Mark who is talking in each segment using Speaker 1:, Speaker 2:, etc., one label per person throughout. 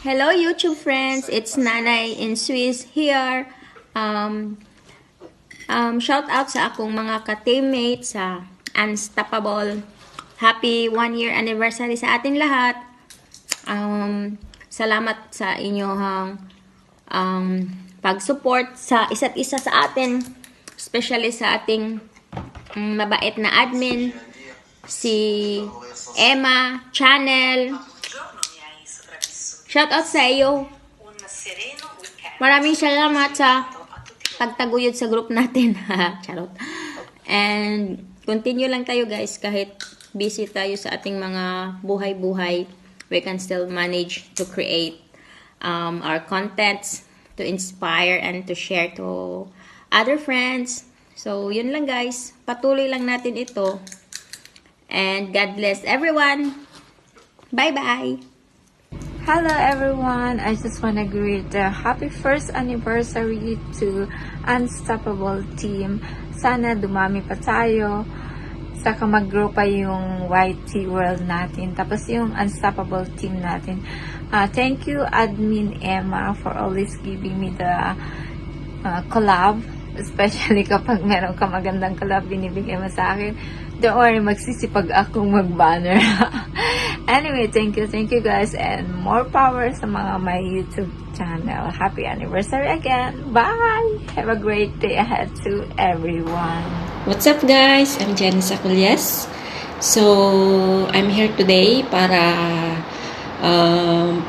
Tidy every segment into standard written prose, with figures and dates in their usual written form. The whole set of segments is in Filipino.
Speaker 1: Hello YouTube friends, it's Nanay in Swiss here. Shout out sa akong mga ka-teammates sa Unstoppable. Happy 1 year anniversary sa ating lahat. Salamat sa inyong pag-support sa isa't isa sa atin, especially sa ating mabait na admin, si Emma Channel. Shout out sa iyo. Maraming salamat sa pagtaguyod sa group natin. Charot. And continue lang tayo guys, kahit busy tayo sa ating mga buhay-buhay, we can still manage to create our contents to inspire and to share to other friends. So yun lang guys, patuloy lang natin ito. And God bless everyone. Bye-bye.
Speaker 2: Hello everyone, I just want to greet the happy first anniversary to Unstoppable Team. Sana dumami pa tayo, saka mag-grow pa yung YT world natin, tapos yung Unstoppable Team natin. Thank you Admin Emma for always giving me the collab, especially kapag meron ka magandang collab binibigay mo sa akin. Don't worry, magsisipag akong mag-banner. Anyway, thank you guys, and more power sa mga my YouTube channel. Happy anniversary again. Bye! Have a great day ahead to everyone.
Speaker 3: What's up guys? I'm Janice Aculias. So, I'm here today para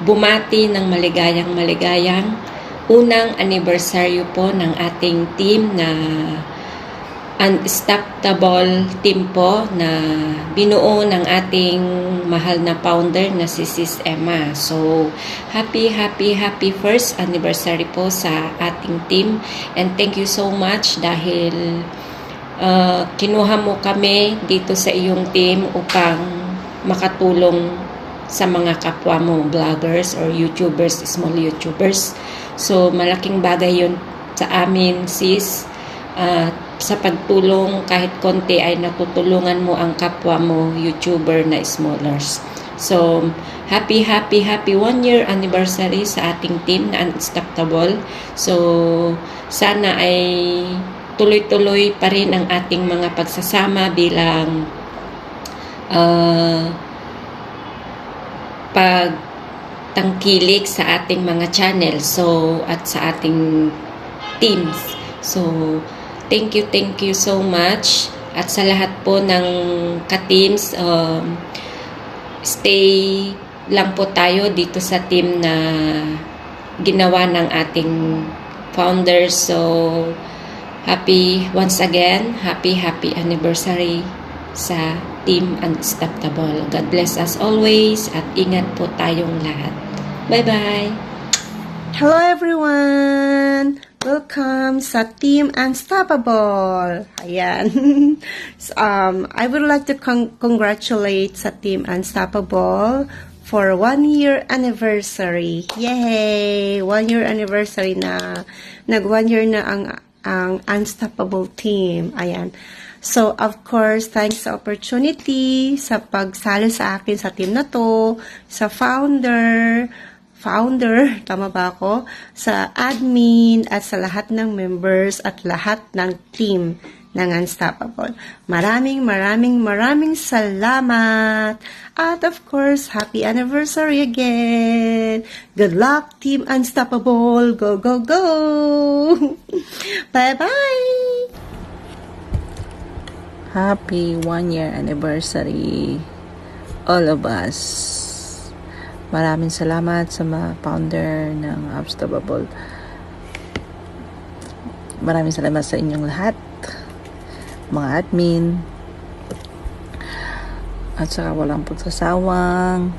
Speaker 3: bumati ng maligayang unang anibersaryo po ng ating team na Unstoppable Team po, na binuo ng ating mahal na founder na si Sis Emma. So, happy first anniversary po sa ating team, and thank you so much dahil kinuha mo kami dito sa iyong team upang makatulong sa mga kapwa mo vloggers or YouTubers, small YouTubers. So, malaking bagay yun sa amin, sis. Sa pagtulong kahit konti ay natutulungan mo ang kapwa mo YouTuber na smallers. So, happy 1 year anniversary sa ating team na Unstoppable. So, sana ay tuloy-tuloy pa rin ang ating mga pagsasama bilang pagtangkilik sa ating mga channel, so at sa ating teams. So, thank you so much. At sa lahat po ng ka-teams, stay lang po tayo dito sa team na ginawa ng ating founders. So, once again, happy anniversary sa Team Unstoppable. God bless us always at ingat po tayong lahat. Bye-bye!
Speaker 4: Hello everyone! Welcome sa Team Unstoppable! Ayan. I would like to congratulate sa Team Unstoppable for 1 year anniversary. Yay! 1 year anniversary na. Nag 1 year na ang Unstoppable Team. Ayan. So, of course, thanks sa opportunity, sa pagsali sa akin sa team na to, sa founder, tama ba ako? Sa admin, at sa lahat ng members at lahat ng team ng Unstoppable. Maraming salamat! At of course, happy anniversary again! Good luck, Team Unstoppable! Go, go, go! Bye-bye!
Speaker 5: Happy 1 year anniversary, all of us. Maraming salamat sa mga founder ng Unstoppable. Maraming salamat sa inyong lahat, mga admin, at saka walang pagsasawang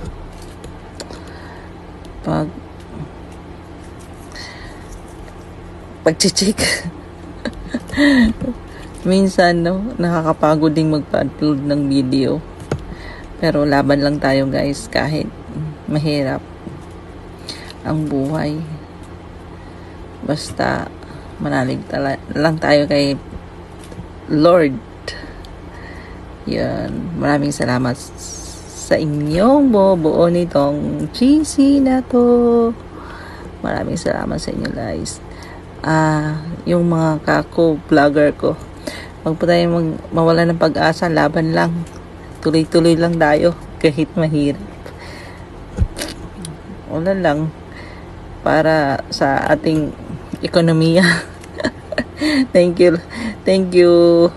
Speaker 5: pag-check. Minsan, nakakapagod ding magpa-upload ng video. Pero laban lang tayo guys, kahit mahirap ang buhay. Basta manalig lang tayo kay Lord. Yan. Maraming salamat sa inyong buo nitong GC na to. Maraming salamat sa inyo guys. Yung mga vlogger ko, wag po tayong mawala ng pag-asa, laban lang. Tuloy-tuloy lang tayo kahit mahirap. Wala lang para sa ating ekonomiya. Thank you. Thank you,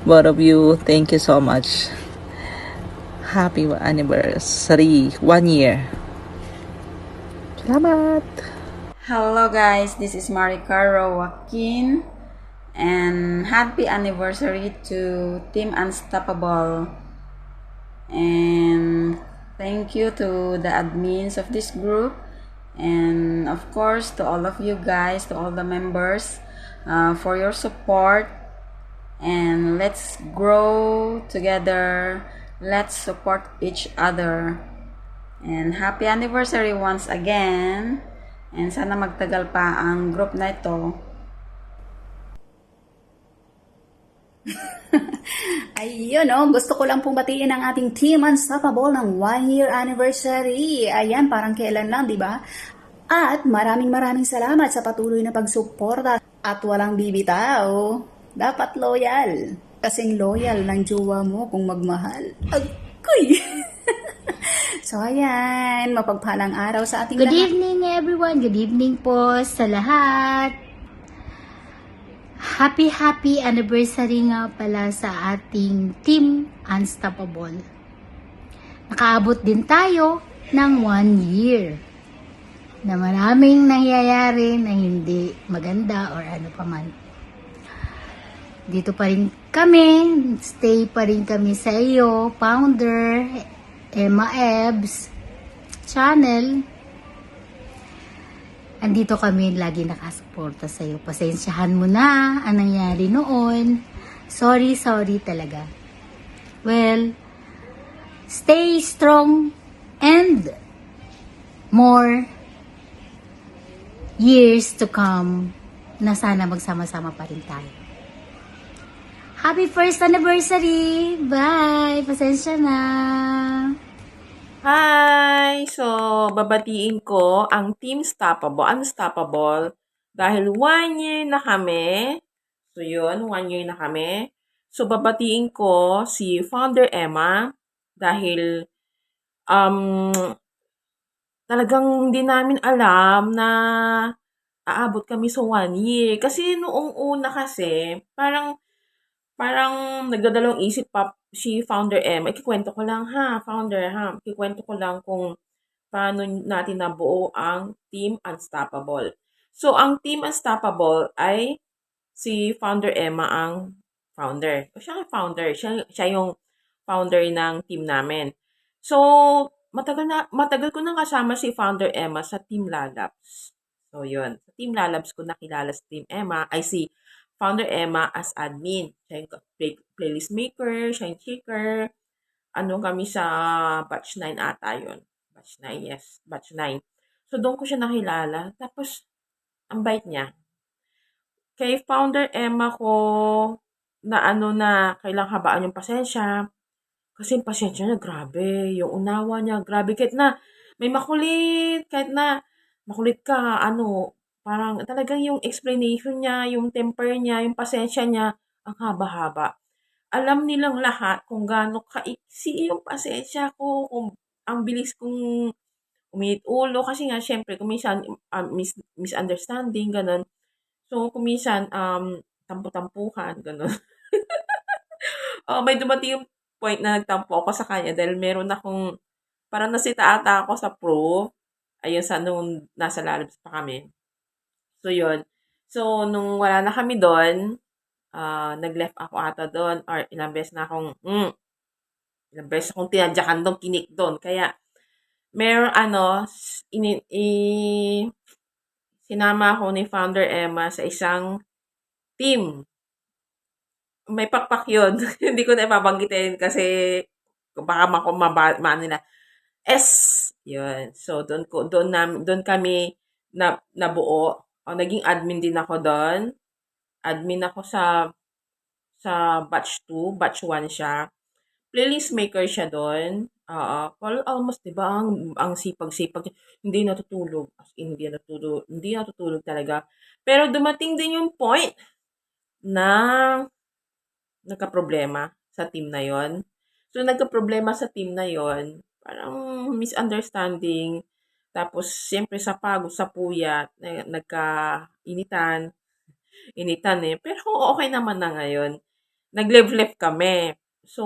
Speaker 5: both of you. Thank you so much. Happy anniversary. 1 year. Salamat.
Speaker 6: Hello guys, this is Maricaro Joaquin and happy anniversary to Team Unstoppable. And thank you to the admins of this group, and of course to all of you guys, to all the members, for your support. And let's grow together, let's support each other. And happy anniversary once again, and sana magtagal pa ang group na ito.
Speaker 7: Ayun, gusto ko lang pong batiin ang ating Team Unstoppable ng 1-year anniversary. Ayan, parang kailan lang, di ba? At maraming salamat sa patuloy na pagsuporta at walang bibitaw. Dapat loyal. Kasing loyal ng jowa mo kung magmahal. Agoy! So, ayan, mapagpalang araw sa ating
Speaker 8: Good
Speaker 7: lahat.
Speaker 8: evening everyone. Good evening po sa lahat. Happy anniversary nga pala sa ating Team Unstoppable. Nakaabot din tayo ng 1 year na maraming nangyayari na hindi maganda or ano pa man. Dito pa rin kami, stay pa rin kami sa iyo, founder, Emma Ebbs channel. Andito kami lagi nakasuporta sa iyo. Pasensyahan mo na ang nangyari noon. Sorry talaga. Well, stay strong and more years to come na sana magsama-sama pa rin tayo. Happy first anniversary! Bye! Pasensya na!
Speaker 9: Hi! So, babatiin ko ang Team Unstoppable dahil 1 year na kami. So, yun, 1 year na kami. So, babatiin ko si Founder Emma dahil talagang hindi namin alam na aabot kami sa 1 year. Kasi noong una kasi, parang nagdadalawang isip pa si Founder M. Ikikwento ko lang Founder Ikikwento ko lang kung paano natin nabuo ang Team Unstoppable. So, ang Team Unstoppable ay si Founder Emma ang founder. Siya ang founder. Siya yung founder ng team namin. So, matagal ko nang kasama si Founder Emma sa Team Lalabs. So, yun. Sa Team Lalabs ko nakilala si Team Emma, si Founder Emma as admin. Siya yung playlist maker, siya yung checker. Kami sa batch 9 ata yun. Batch 9, yes. Batch 9. So, doon ko siya nakilala. Tapos, ang bait niya. Kay Founder Emma ko na kailang habaan yung pasensya. Kasi yung pasensya niya, grabe. Yung unawa niya, grabe. Kahit na may makulit ka, parang talagang yung explanation niya, yung temper niya, yung pasensya niya, ang haba-haba. Alam nilang lahat kung gaano kaiksi yung pasensya ko, kung ang bilis kong uminit ulo. Kasi nga, syempre, kung minsan misunderstanding, ganun. So, kung minsan, tampo-tampuhan, ganun. May dumating yung point na nagtampo ako sa kanya dahil meron akong, parang nasita ata ako sa proof. Ayun, nung nasa lalabas pa kami. So, yun. So, nung wala na kami doon, nag-left ako ata doon or ilang beses akong tinadyakan doon, kinik doon. Kaya, sinama ako ni Founder Emma sa isang team. May pakpak yun. Hindi ko na ipabanggitin kasi baka nila. Yun. So, doon kami nabuo. Naging admin din ako doon. Admin ako sa batch 2. Batch 1 siya. Playlist maker siya doon. Oo, well, almost 'di ba ang sipag-sipag niya, hindi natutulog, as in hindi natutulog talaga. Pero dumating din yung point na nagkaproblema sa team na yon. So, nagkaproblema sa team na yon, parang misunderstanding, tapos siyempre sa pagod, sa puyat, nagkainitan, pero okay naman na ngayon. Nag-live-live kami. So,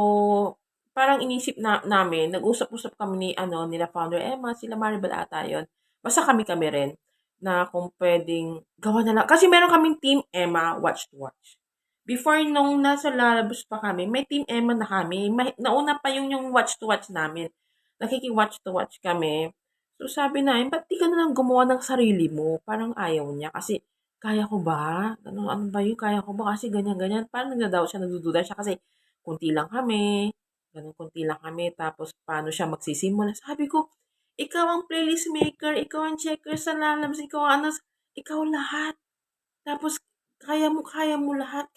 Speaker 9: parang inisip namin, nag-usap-usap kami nila Founder Emma, sila Maribel ata yun. Basta kami-kami rin na kung pwedeng gawa na lang. Kasi meron kaming Team Emma Watch to Watch. Before nung nasa lalabas pa kami, may Team Emma na kami. Nauna pa yung Watch to Watch namin. Nakiki-watch to watch kami. So sabi namin, ba't di ka na lang gumawa ng sarili mo? Parang ayaw niya. Kasi kaya ko ba? Ano ba yun? Kaya ko ba? Kasi ganyan-ganyan. Parang nagdadoubt siya, nagdududa siya kasi kunti lang kami. Ganun, kunti lang kami. Tapos, paano siya magsisimula? Sabi ko, ikaw ang playlist maker, ikaw ang checker sa lalabs, ikaw ang ano, ikaw lahat. Tapos, kaya mo lahat.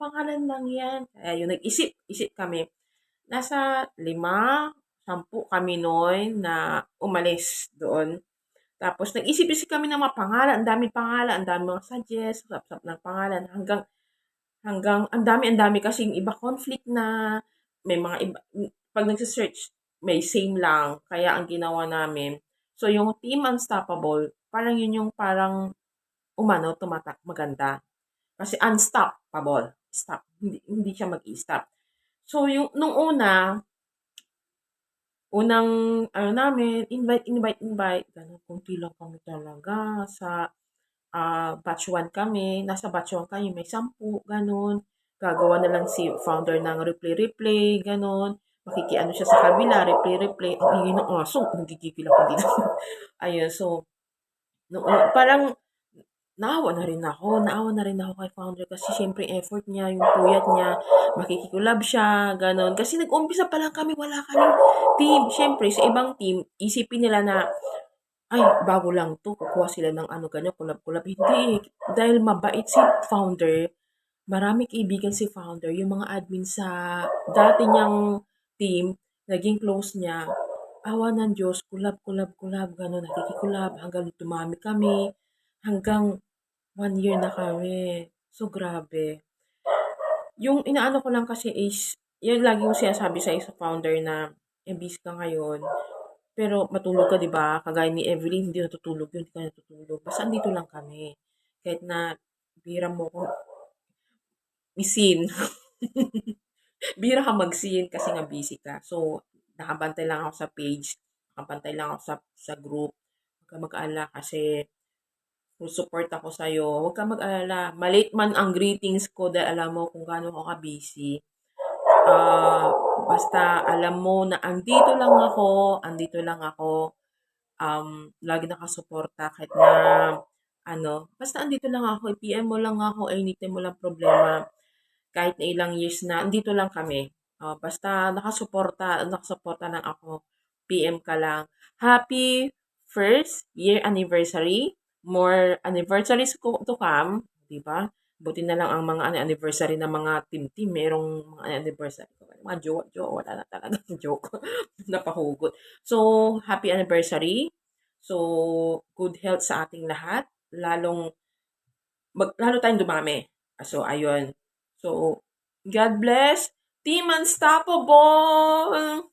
Speaker 9: Pangalan lang yan. Kaya yun, isip kami. Nasa 5, 10 kami noon na umalis doon. Tapos, nag-isip-isip kami ng mga pangalan. Ang daming pangalan, ang daming mga suggest, sap ng pangalan. Hanggang, ang dami kasi yung iba conflict na, may mga iba, pag nagsisearch, may same lang. Kaya ang ginawa namin, so yung Team Unstoppable, parang yun yung parang tumatak, maganda. Kasi unstoppable. Stop. Hindi siya mag-i-stop. So, nung unang, namin, invite, gano'n, kunti lang kami talaga sa batch 1 kami, nasa batch 1 kami, may 10, gano'n. Gagawa na lang si founder ng replay, gano'n. Makikiano siya sa kabila, replay. Ang ingay ng aso, nagigigil ako dito. Ayun, so, parang naawa na rin ako kay founder kasi syempre effort niya, yung puyat niya, makikikulab siya, gano'n. Kasi nag-umpisa pa lang kami, wala kaming team. Syempre, sa ibang team, isipin nila na, ay, bago lang 'to, kukuha sila ng ganyan, kulab-kulab. Hindi, dahil mabait si founder, maraming kaibigan si founder, yung mga admin sa dati niyang team, naging close niya, awa ng Diyos, kulab, gano'n, nakikikulab, hanggang dumami kami, hanggang 1 year na kami. So, grabe. Yung inaano ko lang kasi is, yan lagi yung sinasabi sa founder na, busy ka ngayon, pero matulog ka, 'di ba? Kagaya ni Evelyn, hindi natutulog yun, hindi ka natutulog. Basta andito lang kami. Kahit na bihira mo ko isin. Bihira ka mag-sin kasi nga busy ka. So, nakabantay lang ako sa page, nakabantay lang ako sa group. Huwag ka mag-alala kasi full support ako sa'yo. Huwag ka mag-alala. Malate man ang greetings ko dahil alam mo kung gaano ako ka-busy. Basta alam mo na andito lang ako, lagi nakasuporta kahit na basta andito lang ako, i-PM mo lang ako, anytime mo lang problema, kahit na ilang years na, andito lang kami. Basta nakasuporta lang ako, PM ka lang. Happy first year anniversary, more anniversaries to come, di ba? Buti na lang ang mga anniversary ng mga team, merong mga anniversary. Mga joke, wala na talaga joke. Napahugot. So, happy anniversary. So, good health sa ating lahat. Lalo tayong dumami. So, ayun. So, God bless. Team Unstoppable!